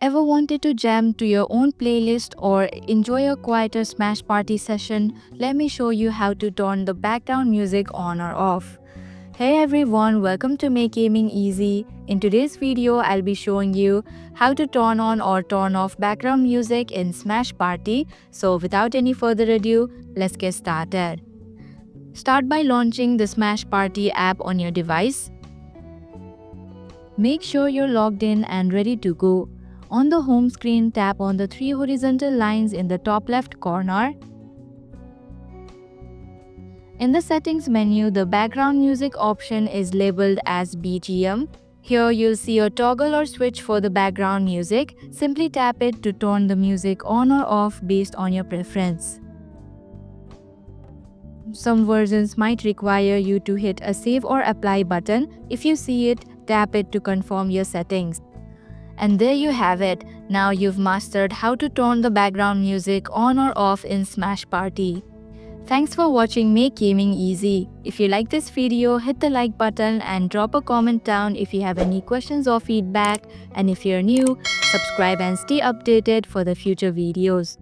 Ever wanted to jam to your own playlist or enjoy a quieter Smash Party session? Let me show you how to turn the background music on or off. Hey everyone, welcome to Make Gaming Easy. In today's video, I'll be showing you how to turn on or turn off background music in Smash Party. So without any further ado, let's get started. Start by launching the Smash Party app on your device. Make sure you're logged in and ready to go. On the home screen, tap on the three horizontal lines in the top left corner. In the settings menu, the background music option is labeled as BGM. Here you'll see a toggle or switch for the background music. Simply tap it to turn the music on or off based on your preference. Some versions might require you to hit a save or apply button. If you see it, tap it to confirm your settings. And there you have it. Now you've mastered how to turn the background music on or off in Smash Party. Thanks for watching Make Gaming Easy. If you like this video, hit the like button and drop a comment down if you have any questions or feedback. And if you're new, subscribe and stay updated for the future videos.